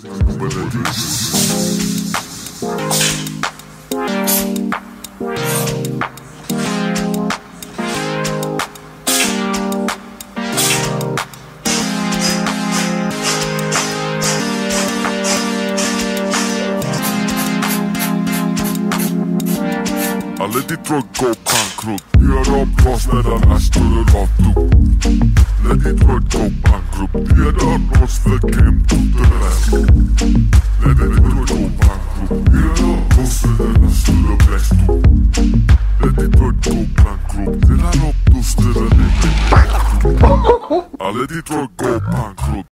I let the truck go bankrupt. Hear the applause that I last to the love to. Let the truck go bankrupt. Hear the applause that came to the rescue. Let the truck go bankrupt. Hear the applause that I last to the best to. Let the truck go bankrupt. Then I love to still a little bankrupt. I let the truck